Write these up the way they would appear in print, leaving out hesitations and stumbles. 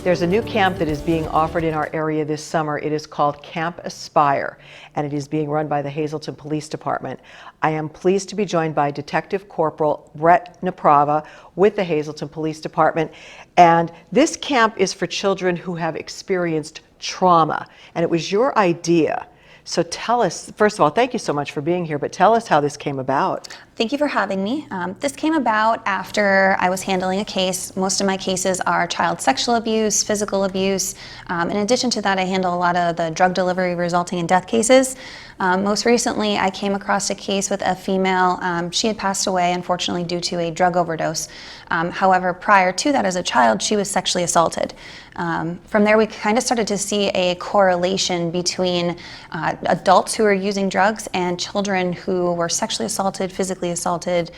There's a new camp that is being offered in our area this summer. It is called Camp Aspire, and it is being run by the Hazleton Police Department. I am pleased to be joined by Detective Corporal Brett Naprava with the Hazleton Police Department. And this camp is for children who have experienced trauma, and it was your idea. So tell us, first of all, thank you so much for being here, but tell us how this came about. Thank you for having me. This came about after I was handling a case. Most of my cases are child sexual abuse, physical abuse. In addition to that, I handle a lot of the drug delivery resulting in death cases. Most recently, I came across a case with a female. She had passed away, unfortunately, due to a drug overdose. However, prior to that, as a child, she was sexually assaulted. From there, we kind of started to see a correlation between adults who are using drugs and children who were sexually assaulted, physically assaulted,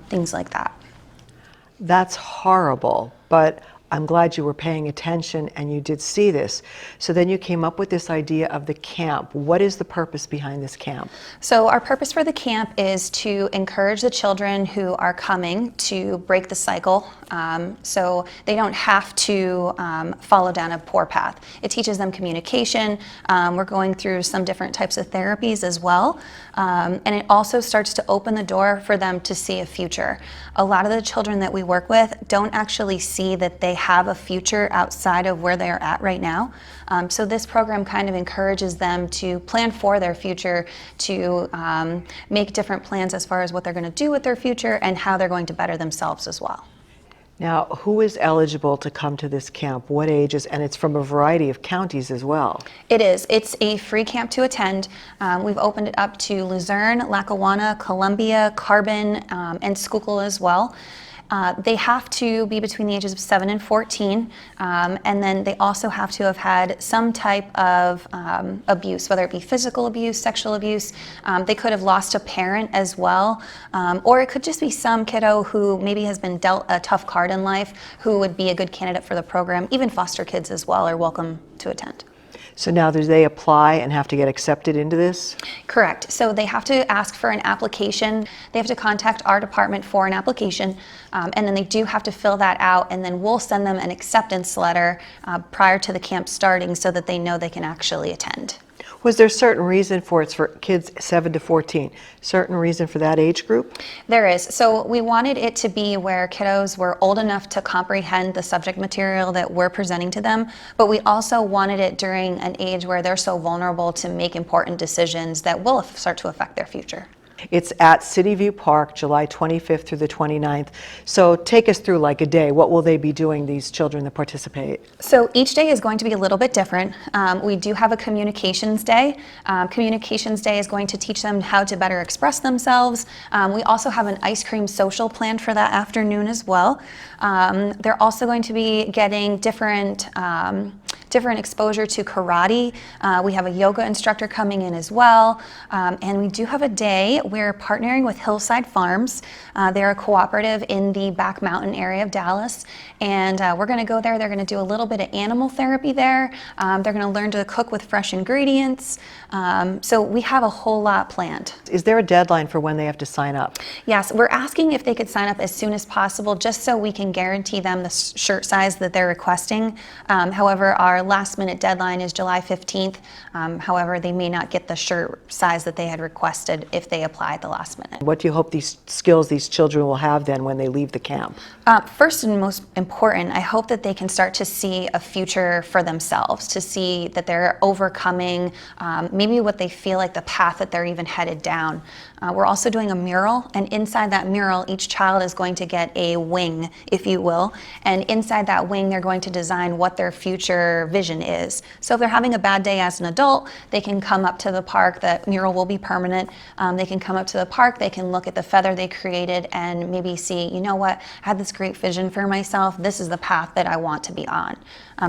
things like that. That's horrible, but I'm glad you were paying attention and you did see this. So then you came up with this idea of the camp. What is the purpose behind this camp? So our purpose for the camp is to encourage the children who are coming to break the cycle, so they don't have to follow down a poor path. It teaches them communication. We're going through some different types of therapies as well. And it also starts to open the door for them to see a future. A lot of the children that we work with don't actually see that they have a future outside of where they're at right now. So this program kind of encourages them to plan for their future, to make different plans as far as what they're going to do with their future and how they're going to better themselves as well. Now, who is eligible to come to this camp? What ages? And it's from a variety of counties as well. It is. It's a free camp to attend. We've opened it up to Luzerne, Lackawanna, Columbia, Carbon, and Schuylkill as well. They have to be between the ages of 7 and 14, and then they also have to have had some type of abuse, whether it be physical abuse, sexual abuse. They could have lost a parent as well, or it could just be some kiddo who maybe has been dealt a tough card in life who would be a good candidate for the program. Even foster kids as well are welcome to attend. So now do they apply and have to get accepted into this? Correct. So they have to ask for an application. They have to contact our department for an application, and then they do have to fill that out, and then we'll send them an acceptance letter prior to the camp starting so that they know they can actually attend. Was there a certain reason for it's for kids 7 to 14? Certain reason for that age group? There is. So we wanted it to be where kiddos were old enough to comprehend the subject material that we're presenting to them, but we also wanted it during an age where they're so vulnerable to make important decisions that will start to affect their future. It's at City View Park, July 25th through the 29th. So take us through like a day. What will they be doing, these children that participate? So each day is going to be a little bit different. We do have a communications day. Communications day is going to teach them how to better express themselves. We also have an ice cream social planned for that afternoon as well. They're also going to be getting different exposure to karate. We have a yoga instructor coming in as well. And we do have a day. We're partnering with Hillside Farms. They're a cooperative in the Back Mountain area of Dallas. And we're going to go there. They're going to do a little bit of animal therapy there. They're going to learn to cook with fresh ingredients. So we have a whole lot planned. Is there a deadline for when they have to sign up? Yes, we're asking if they could sign up as soon as possible, just so we can guarantee them the shirt size that they're requesting. However, our last minute deadline is July 15th. However, they may not get the shirt size that they had requested if they apply at the last minute. What do you hope these skills these children will have then when they leave the camp? First and most important, I hope that they can start to see a future for themselves, to see that they're overcoming maybe what they feel like the path that they're even headed down. We're also doing a mural, and inside that mural, each child is going to get a wing, if you will, and inside that wing, they're going to design what their future vision is. So if they're having a bad day as an adult, they can come up to the park. That mural will be permanent. They can come up to the park, they can look at the feather they created and maybe see, you know what, I had this great vision for myself. This is the path that I want to be on.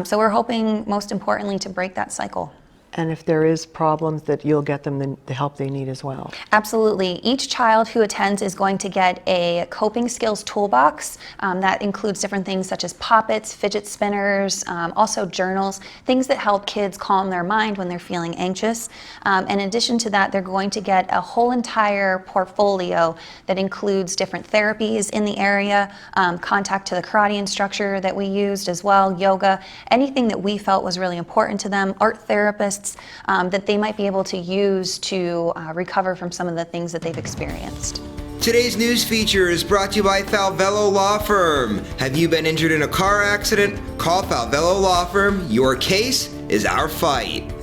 So we're hoping, most importantly, to break that cycle. And if there is problems, that you'll get them the help they need as well. Absolutely. Each child who attends is going to get a coping skills toolbox that includes different things such as pop-its, fidget spinners, also journals, things that help kids calm their mind when they're feeling anxious. In addition to that, they're going to get a whole entire portfolio that includes different therapies in the area, contact to the karate instructor that we used as well, yoga, anything that we felt was really important to them, art therapists, that they might be able to use to recover from some of the things that they've experienced. Today's news feature is brought to you by Falvello Law Firm. Have you been injured in a car accident? Call Falvello Law Firm. Your case is our fight.